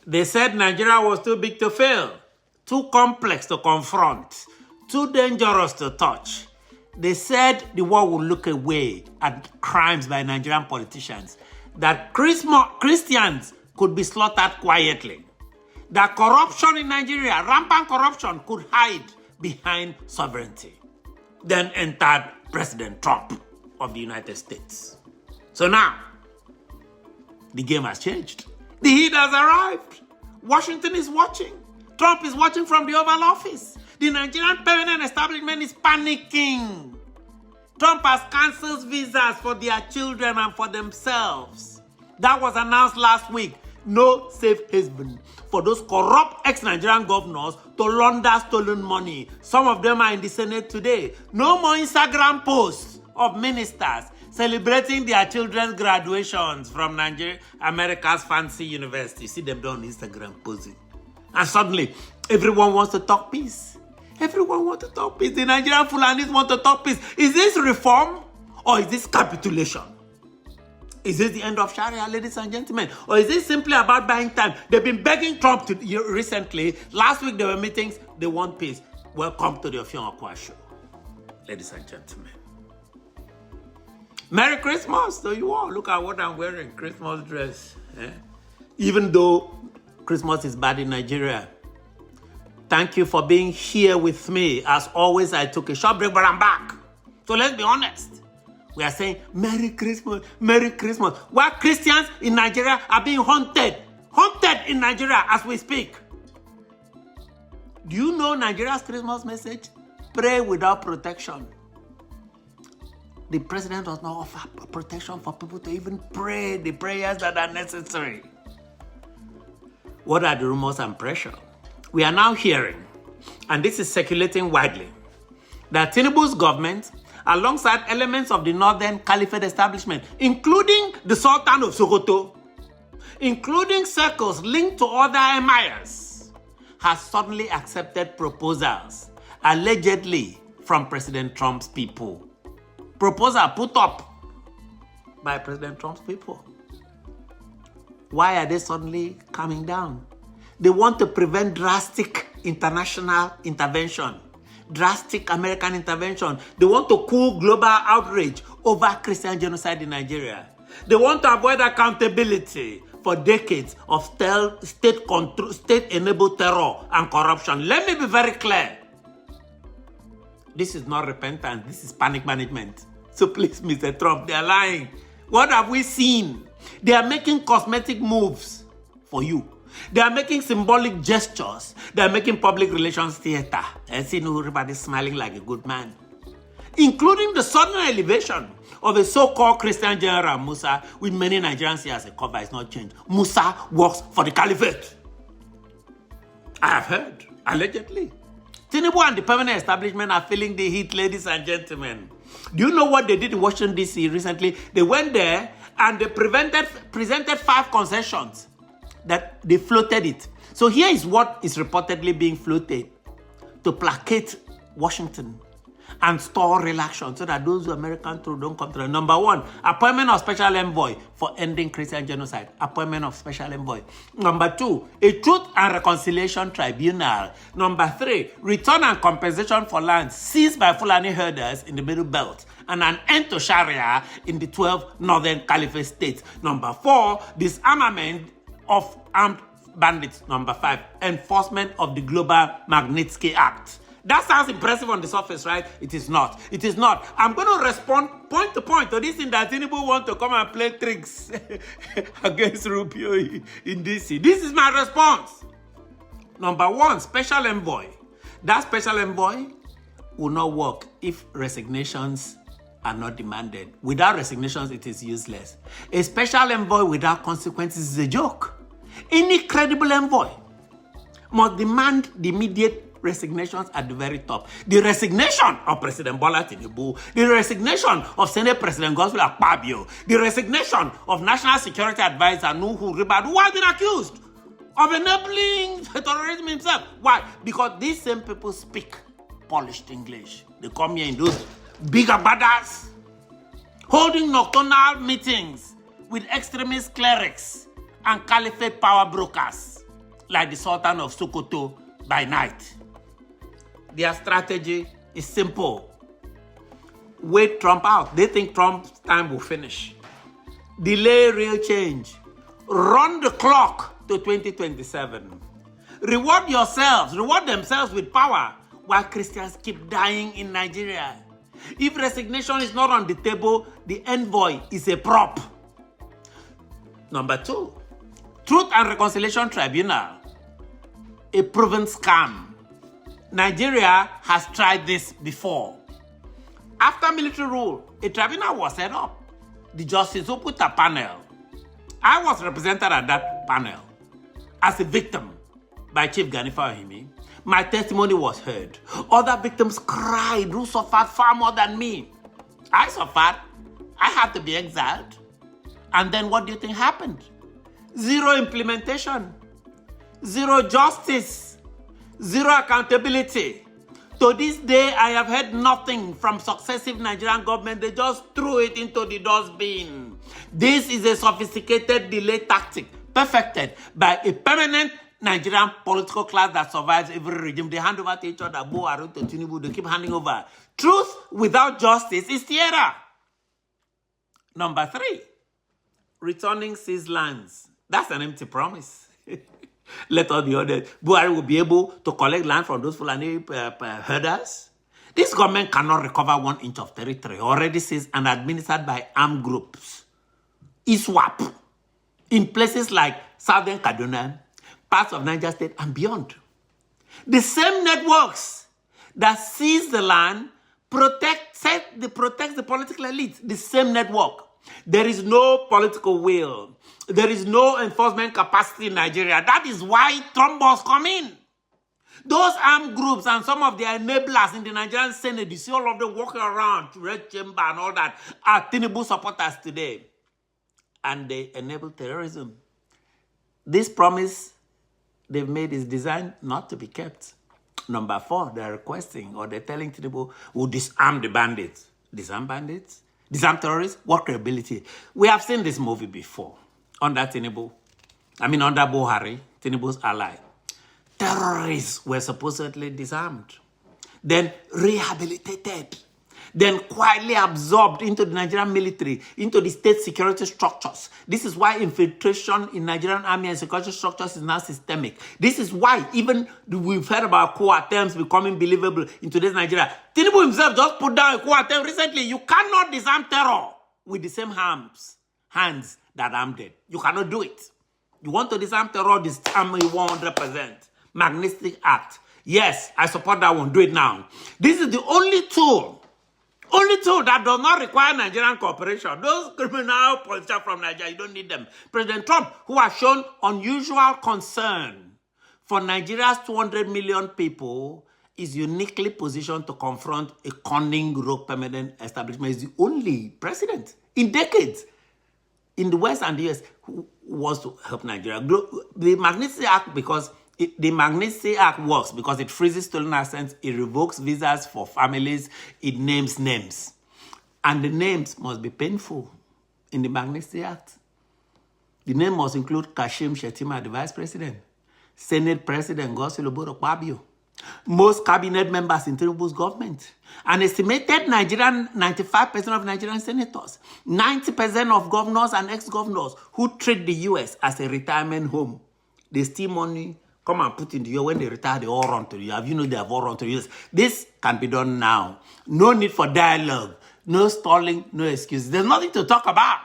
They said Nigeria was too big to fail, too complex to confront, too dangerous to touch. They said the world would look away at crimes by Nigerian politicians, that Christians could be slaughtered quietly, that corruption in Nigeria, rampant corruption, could hide behind sovereignty. Then entered President Trump of the United States. So now, the game has changed. The heat has arrived. Washington is watching. Trump is watching from the Oval Office. The Nigerian permanent establishment is panicking. Trump has cancelled visas for their children and for themselves. That was announced last week. No safe haven for those corrupt ex-Nigerian governors to launder stolen money. Some of them are in the Senate today. No more Instagram posts of ministers celebrating their children's graduations from Nigeria, America's fancy university. You see them on Instagram posing. And suddenly, everyone wants to talk peace. Everyone wants to talk peace. The Nigerian Fulanis want to talk peace. Is this reform or is this capitulation? Is this the end of Sharia, ladies and gentlemen? Or is this simply about buying time? They've been begging Trump to recently. Last week there were meetings. They want peace. Welcome to the Offiong Aqua Show, ladies and gentlemen. Merry Christmas to you all. Look at what I'm wearing. Christmas dress. Even though Christmas is bad in Nigeria. Thank you for being here with me. As always, I took a short break, but I'm back. So let's be honest. We are saying, Merry Christmas, Merry Christmas. While Christians in Nigeria are being haunted in Nigeria as we speak. Do you know Nigeria's Christmas message? Pray without protection. The president does not offer protection for people to even pray the prayers that are necessary. What are the rumors and pressure? We are now hearing, and this is circulating widely, that Tinubu's government, alongside elements of the Northern Caliphate establishment, including the Sultan of Sokoto, including circles linked to other emirs, has suddenly accepted proposals, allegedly from President Trump's people. Proposal put up by President Trump's people. Why are they suddenly coming down? They want to prevent drastic international intervention, drastic American intervention. They want to cool global outrage over Christian genocide in Nigeria. They want to avoid accountability for decades of state-enabled terror and corruption. Let me be very clear. This is not repentance. This is panic management. So please, Mr. Trump, they are lying. What have we seen? They are making cosmetic moves for you. They are making symbolic gestures. They are making public relations theater. And see Nuhu Ribadu smiling like a good man. Including the sudden elevation of a so-called Christian General Musa, with many Nigerians see as a cover. It's not changed. Musa works for the caliphate. I have heard, allegedly. Tinubu and the permanent establishment are feeling the heat, ladies and gentlemen. Do you know what they did in Washington, D.C. recently? They went there and they presented 5 concessions that they floated it. So here is what is reportedly being floated to placate Washington and store relations so that those American troops don't come to them. Number 1, appointment of special envoy for ending Christian genocide. Appointment of special envoy. Number 2, a Truth and Reconciliation Tribunal. Number 3, return and compensation for land seized by Fulani herders in the Middle Belt, and an end to Sharia in the 12 Northern Caliphate states. Number 4, disarmament of armed bandits. Number 5, enforcement of the Global Magnitsky Act. That sounds impressive on the surface, right? It is not. It is not. I'm going to respond point to point to this thing that Tinubu want to come and play tricks against Rubio in DC. This is my response. Number 1, special envoy. That special envoy will not work if resignations are not demanded. Without resignations, it is useless. A special envoy without consequences is a joke. Any credible envoy must demand the immediate resignations at the very top. The resignation of President Bola Tinubu, the resignation of Senate President Godswill Akpabio, the resignation of National Security Advisor Nuhu Ribadu, who has been accused of enabling terrorism himself. Why? Because these same people speak polished English. They come here in those big abbadas, holding nocturnal meetings with extremist clerics and caliphate power brokers. like the Sultan of Sokoto by night. Their strategy is simple. Wait Trump out. They think Trump's time will finish. Delay real change. Run the clock to 2027. Reward yourselves, reward themselves with power while Christians keep dying in Nigeria. If resignation is not on the table, the envoy is a prop. Number 2, Truth and Reconciliation Tribunal, a proven scam. Nigeria has tried this before. After military rule, a tribunal was set up, the Justice Oputa Panel. I was represented at that panel as a victim by Chief Ganifa Ohimi. My testimony was heard. Other victims cried who suffered far more than me. I suffered. I had to be exiled. And then what do you think happened? Zero implementation. Zero justice. Zero accountability. To this day, I have heard nothing from successive Nigerian government. They just threw it into the dustbin. This is a sophisticated delay tactic perfected by a permanent Nigerian political class that survives every regime. They hand over to each other. Buhari to Tinubu. They keep handing over. Truth without justice is theater. Number 3, returning seized lands. That's an empty promise. Let all the others. Buhari will be able to collect land from those Fulani herders. This government cannot recover 1 inch of territory already seized and administered by armed groups. ISWAP. In places like Southern Kaduna, parts of Niger State, and beyond. The same networks that seize the land protects the political elite. The same network. There is no political will. There is no enforcement capacity in Nigeria. That is why Trump was coming. Those armed groups and some of their enablers in the Nigerian Senate, you see all of them walking around, Red Chamber and all that, are Tinubu supporters today. And they enable terrorism. This promise they've made is designed not to be kept. Number 4, they're requesting or they're telling Tinubu, we'll disarm the bandits. Disarm bandits? Disarm terrorists? What credibility? We have seen this movie before. Under Tinubu. Under Buhari, Tinubu's ally. Terrorists were supposedly disarmed. Then rehabilitated. Then quietly absorbed into the Nigerian military, into the state security structures. This is why infiltration in Nigerian army and security structures is now systemic. This is why even we've heard about coup attempts becoming believable in today's Nigeria. Tinubu himself just put down a coup attempt recently. You cannot disarm terror with the same hands that armed it. You cannot do it. You want to disarm terror, disarm me 100%. Magnetic act. Yes, I support that one. Do it now. This is the only tool that does not require Nigerian cooperation. Those criminal politicians from Nigeria, you don't need them. President Trump, who has shown unusual concern for Nigeria's 200 million people, is uniquely positioned to confront a cunning rogue permanent establishment. He's the only president in decades in the West and the US who wants to help Nigeria. The Magnitsky Act, the Magnitsky Act works because it freezes stolen assets, it revokes visas for families, it names names. And the names must be painful in the Magnitsky Act. The name must include Kashim Shettima, the vice president, Senate President Godswill Akpabio, most cabinet members in Tinubu's government, an estimated 95% of Nigerian senators, 90% of governors and ex-governors who treat the US as a retirement home. They steal money, come and put in the US. When they retire, they all run to the US. They have all run to the US. This can be done now. No need for dialogue. No stalling, no excuses. There's nothing to talk about.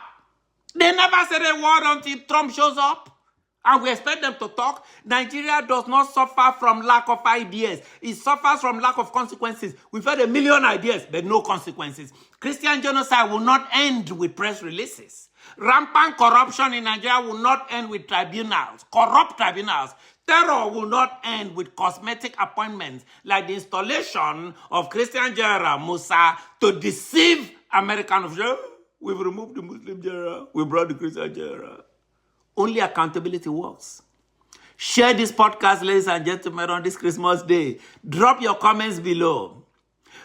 They never said a word until Trump shows up. And we expect them to talk. Nigeria does not suffer from lack of ideas. It suffers from lack of consequences. We've had 1 million ideas, but no consequences. Christian genocide will not end with press releases. Rampant corruption in Nigeria will not end with tribunals, corrupt tribunals. Terror will not end with cosmetic appointments like the installation of Christian General Musa to deceive American officials. We've removed the Muslim general. We brought the Christian general. Only accountability works. Share this podcast, ladies and gentlemen, on this Christmas Day. Drop your comments below.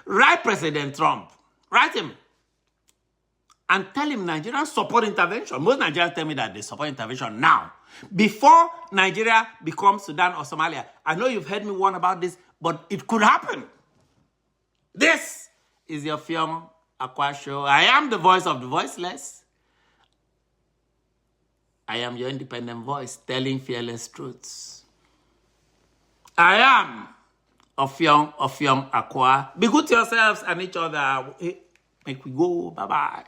Write President Trump. Write him. and tell him Nigerians support intervention. Most Nigerians tell me that they support intervention now. Before Nigeria becomes Sudan or Somalia. I know you've heard me warn about this, but it could happen. This is the Offiong Aqua Show. I am the voice of the voiceless. I am your independent voice telling fearless truths. I am Offiong Aqua. Be good to yourselves and each other. Make we go. Bye-bye.